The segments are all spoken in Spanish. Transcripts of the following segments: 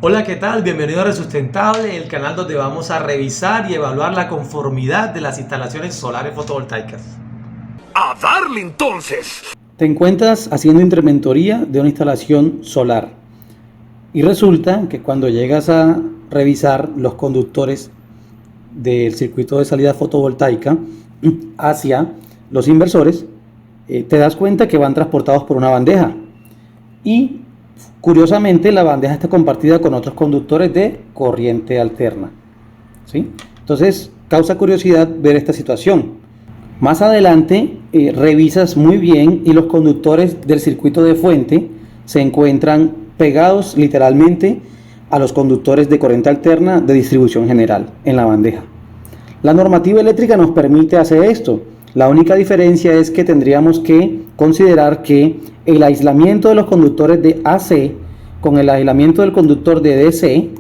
Hola, ¿qué tal? Bienvenido a Resustentable, el canal donde vamos a revisar y evaluar la conformidad de las instalaciones solares fotovoltaicas. ¡A darle entonces! Te encuentras haciendo interventoría de una instalación solar y resulta que cuando llegas a revisar los conductores del circuito de salida fotovoltaica hacia los inversores, te das cuenta que van transportados por una bandeja y curiosamente la bandeja está compartida con otros conductores de corriente alterna, ¿sí? Entonces causa curiosidad ver esta situación. Más adelante revisas muy bien y los conductores del circuito de fuente se encuentran pegados literalmente a los conductores de corriente alterna de distribución general en la bandeja. La normativa eléctrica nos permite hacer esto. La única diferencia es que tendríamos que considerar que el aislamiento de los conductores de AC con el aislamiento del conductor de DC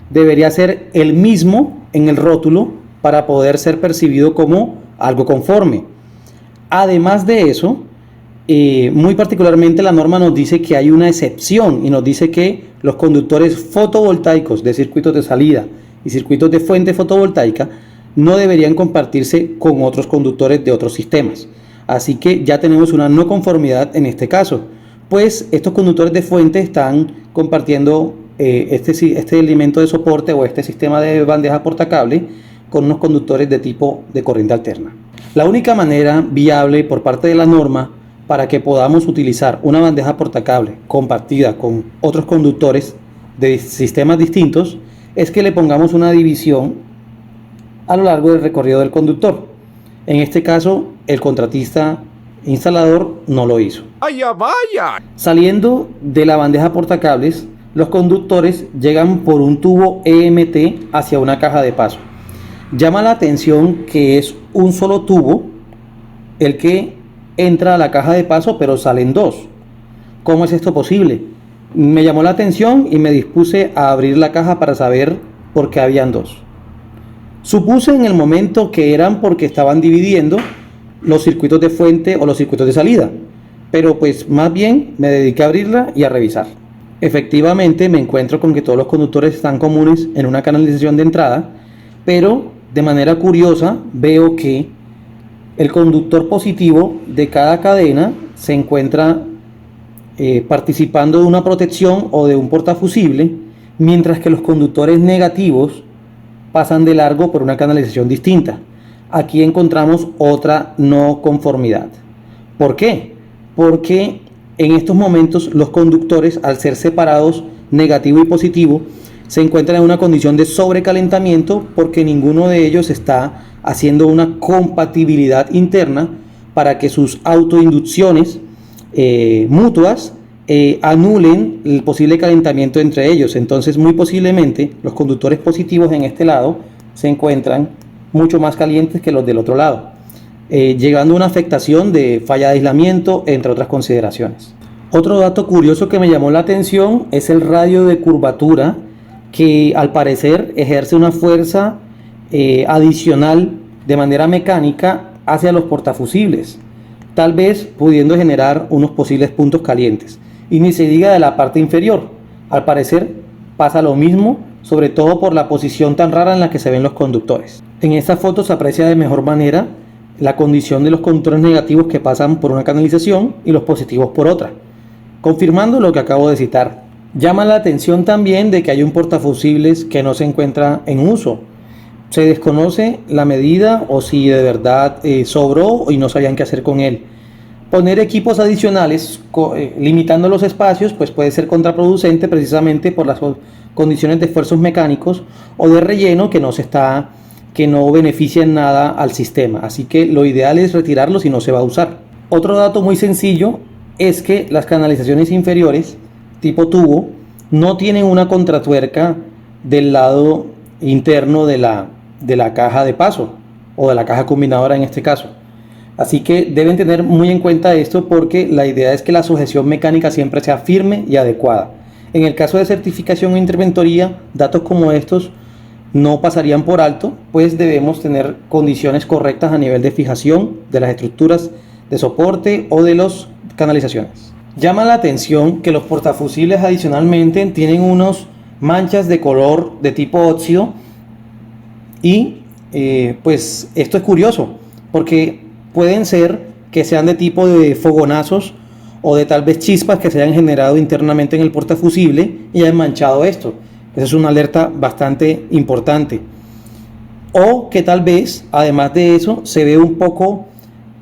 debería ser el mismo en el rótulo para poder ser percibido como algo conforme. Además de eso, muy particularmente la norma nos dice que hay una excepción y nos dice que los conductores fotovoltaicos de circuitos de salida y circuitos de fuente fotovoltaica no deberían compartirse con otros conductores de otros sistemas. Así que ya tenemos una no conformidad en este caso, pues estos conductores de fuente están compartiendo este elemento de soporte o este sistema de bandeja portacable con unos conductores de tipo de corriente alterna. La única manera viable por parte de la norma para que podamos utilizar una bandeja portacable compartida con otros conductores de sistemas distintos es que le pongamos una división a lo largo del recorrido del conductor. En este caso, el contratista instalador no lo hizo. ¡Vaya, vaya! Saliendo de la bandeja portacables, los conductores llegan por un tubo EMT hacia una caja de paso. Llama la atención que es un solo tubo el que entra a la caja de paso, pero salen dos. ¿Cómo es esto posible? Me llamó la atención y me dispuse a abrir la caja para saber por qué habían dos. Supuse en el momento que eran porque estaban dividiendo los circuitos de fuente o los circuitos de salida, pero pues más bien me dediqué a abrirla y a revisar. Efectivamente me encuentro con que todos los conductores están comunes en una canalización de entrada, pero de manera curiosa veo que el conductor positivo de cada cadena se encuentra participando de una protección o de un portafusible, mientras que los conductores negativos pasan de largo por una canalización distinta. Aquí encontramos otra no conformidad. ¿Por qué? Porque en estos momentos los conductores, al ser separados negativo y positivo, se encuentran en una condición de sobrecalentamiento porque ninguno de ellos está haciendo una compatibilidad interna para que sus autoinducciones mutuas anulen el posible calentamiento entre ellos. Entonces, muy posiblemente los conductores positivos en este lado se encuentran mucho más calientes que los del otro lado, llegando a una afectación de falla de aislamiento, entre otras consideraciones. Otro dato curioso que me llamó la atención es el radio de curvatura, que al parecer ejerce una fuerza adicional de manera mecánica hacia los portafusibles, tal vez pudiendo generar unos posibles puntos calientes. Y ni se diga de la parte inferior, al parecer pasa lo mismo, sobre todo por la posición tan rara en la que se ven los conductores. En esta foto se aprecia de mejor manera la condición de los conductores negativos que pasan por una canalización y los positivos por otra, confirmando lo que acabo de citar. Llama la atención también de que hay un portafusibles que no se encuentra en uso. Se desconoce la medida o si de verdad sobró y no sabían qué hacer con él. Poner equipos adicionales limitando los espacios pues puede ser contraproducente precisamente por las condiciones de esfuerzos mecánicos o de relleno que no benefician nada al sistema. Así que lo ideal es retirarlo si no se va a usar. Otro dato muy sencillo es que las canalizaciones inferiores tipo tubo no tienen una contratuerca del lado interno de la caja de paso o de la caja combinadora en este caso. Así que deben tener muy en cuenta esto porque la idea es que la sujeción mecánica siempre sea firme y adecuada. En el caso de certificación o interventoría, datos como estos no pasarían por alto, pues debemos tener condiciones correctas a nivel de fijación de las estructuras de soporte o de las canalizaciones. Llama la atención que los portafusibles adicionalmente tienen unos manchas de color de tipo óxido y pues esto es curioso porque pueden ser que sean de tipo de fogonazos o de tal vez chispas que se hayan generado internamente en el portafusible y hayan manchado esto. Esa es una alerta bastante importante. O que tal vez, además de eso, se ve un poco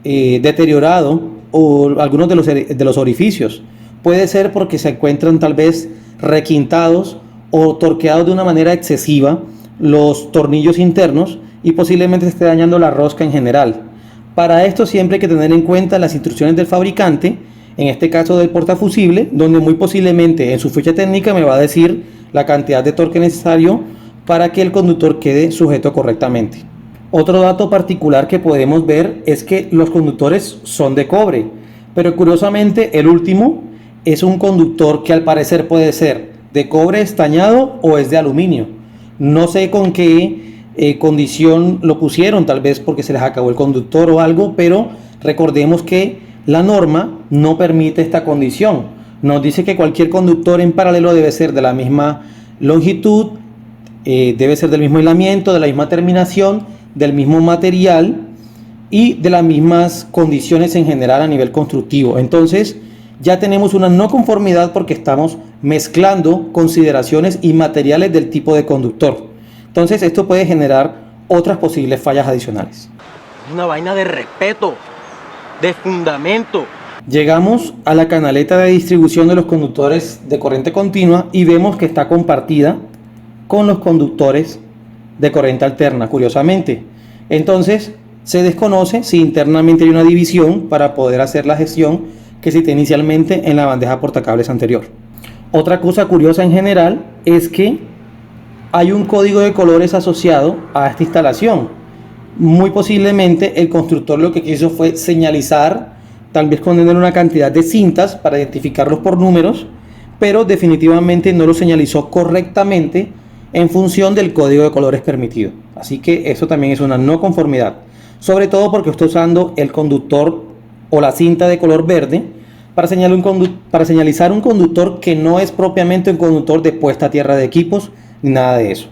deteriorado o algunos de los orificios. Puede ser porque se encuentran tal vez requintados o torqueados de una manera excesiva los tornillos internos y posiblemente se esté dañando la rosca en general. Para esto siempre hay que tener en cuenta las instrucciones del fabricante, en este caso del portafusible, donde muy posiblemente en su ficha técnica me va a decir la cantidad de torque necesario para que el conductor quede sujeto correctamente. Otro dato particular que podemos ver es que los conductores son de cobre, pero curiosamente el último es un conductor que al parecer puede ser de cobre estañado o es de aluminio. No sé con qué condición lo pusieron, tal vez porque se les acabó el conductor o algo, pero recordemos que la norma no permite esta condición. Nos dice que cualquier conductor en paralelo debe ser de la misma longitud, debe ser del mismo aislamiento, de la misma terminación, del mismo material y de las mismas condiciones en general a nivel constructivo. Entonces ya tenemos una no conformidad porque estamos mezclando consideraciones y materiales del tipo de conductor. Entonces esto puede generar otras posibles fallas adicionales. Es una vaina de respeto, de fundamento. Llegamos a la canaleta de distribución de los conductores de corriente continua y vemos que está compartida con los conductores de corriente alterna, curiosamente. Entonces se desconoce si internamente hay una división para poder hacer la gestión que se tiene inicialmente en la bandeja portacables anterior. Otra cosa curiosa en general es que hay un código de colores asociado a esta instalación. Muy posiblemente el constructor lo que quiso fue señalizar, tal vez con una cantidad de cintas para identificarlos por números, pero definitivamente no lo señalizó correctamente en función del código de colores permitido. Así que eso también es una no conformidad, sobre todo porque estoy usando el conductor o la cinta de color verde para señalizar un conductor que no es propiamente un conductor de puesta a tierra de equipos ni nada de eso.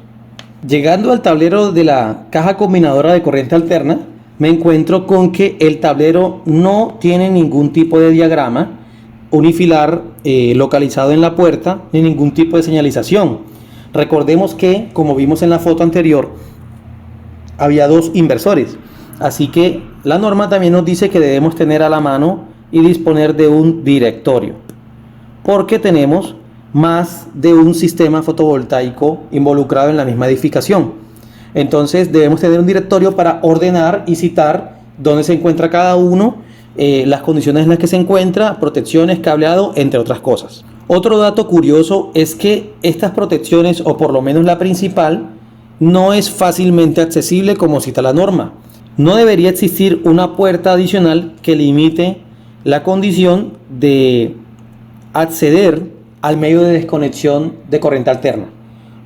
Llegando al tablero de la caja combinadora de corriente alterna, me encuentro con que el tablero no tiene ningún tipo de diagrama unifilar localizado en la puerta ni ningún tipo de señalización. Recordemos que, como vimos en la foto anterior, había dos inversores, así que la norma también nos dice que debemos tener a la mano y disponer de un directorio, porque tenemos más de un sistema fotovoltaico involucrado en la misma edificación. Entonces debemos tener un directorio para ordenar y citar dónde se encuentra cada uno, las condiciones en las que se encuentra, protecciones, cableado, entre otras cosas. Otro dato curioso es que estas protecciones, o por lo menos la principal, no es fácilmente accesible como cita la norma. No debería existir una puerta adicional que limite la condición de acceder al medio de desconexión de corriente alterna.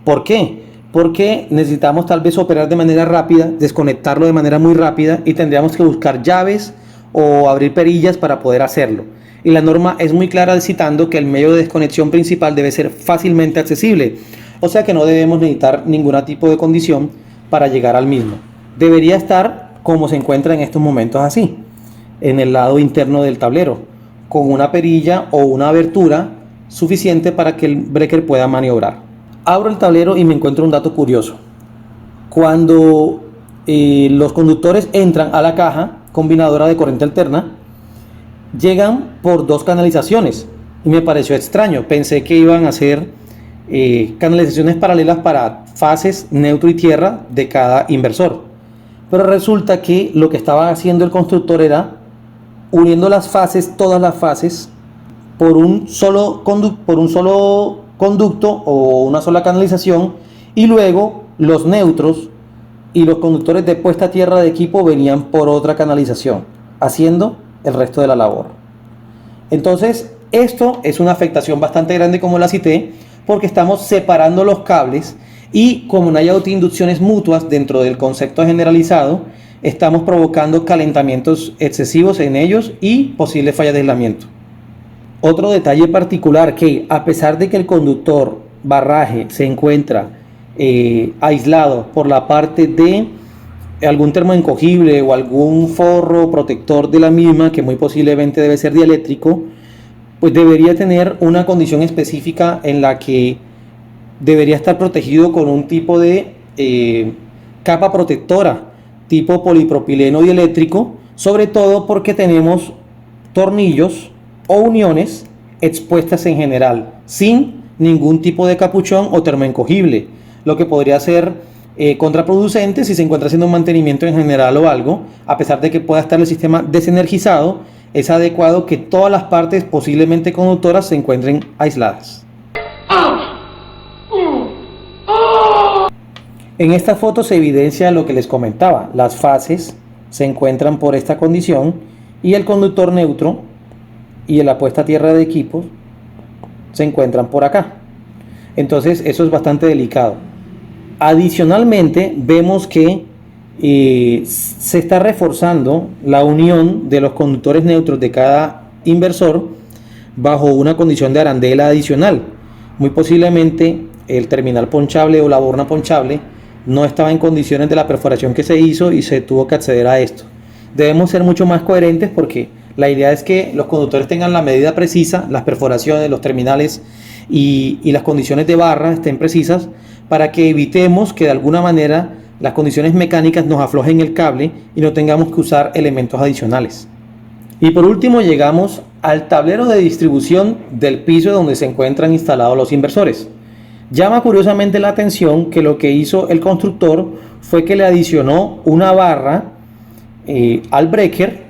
¿Por qué? Porque necesitamos tal vez operar de manera rápida, desconectarlo de manera muy rápida y tendríamos que buscar llaves o abrir perillas para poder hacerlo. Y la norma es muy clara citando que el medio de desconexión principal debe ser fácilmente accesible, o sea que no debemos necesitar ningún tipo de condición para llegar al mismo. Debería estar como se encuentra en estos momentos así, en el lado interno del tablero, con una perilla o una abertura suficiente para que el breaker pueda maniobrar. Abro el tablero y me encuentro un dato curioso. Cuando los conductores entran a la caja combinadora de corriente alterna, llegan por dos canalizaciones y me pareció extraño. Pensé que iban a ser canalizaciones paralelas para fases, neutro y tierra de cada inversor, pero resulta que lo que estaba haciendo el constructor era uniendo las fases, todas las fases, por un solo conducto o una sola canalización, y luego los neutros y los conductores de puesta a tierra de equipo venían por otra canalización, haciendo el resto de la labor. Entonces esto es una afectación bastante grande, como la cité, porque estamos separando los cables y como no hay autoinducciones mutuas dentro del concepto generalizado, estamos provocando calentamientos excesivos en ellos y posibles fallas de aislamiento. Otro detalle particular, que a pesar de que el conductor barraje se encuentra aislado por la parte de algún termoencogible o algún forro protector de la misma, que muy posiblemente debe ser dieléctrico, pues debería tener una condición específica en la que debería estar protegido con un tipo de capa protectora tipo polipropileno dieléctrico, sobre todo porque tenemos tornillos o uniones expuestas en general, sin ningún tipo de capuchón o termoencogible, lo que podría ser contraproducente si se encuentra haciendo un mantenimiento en general o algo. A pesar de que pueda estar el sistema desenergizado, es adecuado que todas las partes posiblemente conductoras se encuentren aisladas. En esta foto se evidencia lo que les comentaba: las fases se encuentran por esta condición y el conductor neutro y la puesta a tierra de equipos se encuentran por acá. Entonces eso es bastante delicado. Adicionalmente vemos que se está reforzando la unión de los conductores neutros de cada inversor bajo una condición de arandela adicional. Muy posiblemente el terminal ponchable o la borna ponchable no estaba en condiciones de la perforación que se hizo y se tuvo que acceder a esto. Debemos ser mucho más coherentes porque la idea es que los conductores tengan la medida precisa, las perforaciones, los terminales y las condiciones de barra estén precisas, para que evitemos que de alguna manera las condiciones mecánicas nos aflojen el cable y no tengamos que usar elementos adicionales. Y por último llegamos al tablero de distribución del piso donde se encuentran instalados los inversores. Llama curiosamente la atención que lo que hizo el constructor fue que le adicionó una barra al breaker,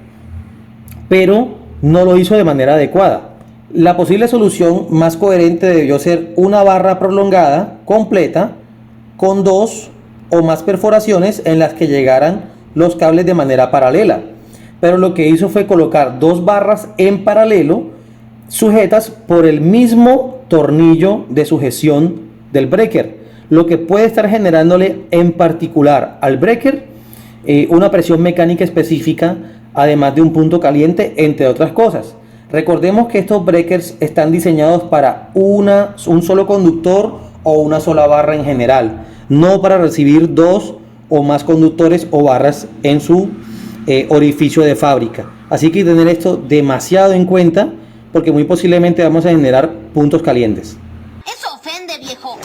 pero no lo hizo de manera adecuada. La posible solución más coherente debió ser una barra prolongada completa con 2 o más perforaciones en las que llegaran los cables de manera paralela, pero lo que hizo fue colocar 2 barras en paralelo sujetas por el mismo tornillo de sujeción del breaker, lo que puede estar generándole en particular al breaker una presión mecánica específica, además de un punto caliente, entre otras cosas. Recordemos que estos breakers están diseñados para un solo conductor o una sola barra en general, no para recibir 2 o más conductores o barras en su orificio de fábrica. Así que tener esto demasiado en cuenta, porque muy posiblemente vamos a generar puntos calientes. Eso ofende, viejo.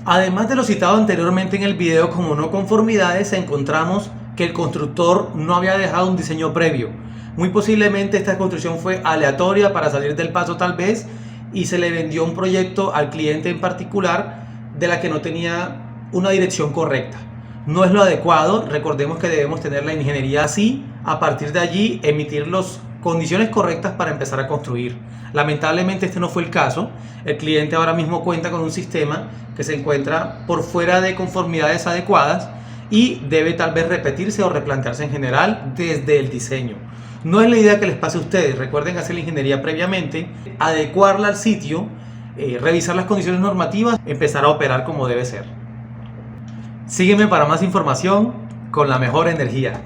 Además de lo citado anteriormente en el video como no conformidades, encontramos que el constructor no había dejado un diseño previo. Muy posiblemente esta construcción fue aleatoria para salir del paso tal vez, y se le vendió un proyecto al cliente en particular de la que no tenía una dirección correcta. No es lo adecuado. Recordemos que debemos tener la ingeniería así, a partir de allí emitir las condiciones correctas para empezar a construir. Lamentablemente este no fue el caso. El cliente ahora mismo cuenta con un sistema que se encuentra por fuera de conformidades adecuadas y debe tal vez repetirse o replantearse en general desde el diseño. No es la idea que les pase a ustedes. Recuerden hacer la ingeniería previamente, adecuarla al sitio, revisar las condiciones normativas, empezar a operar como debe ser. Sígueme para más información con la mejor energía.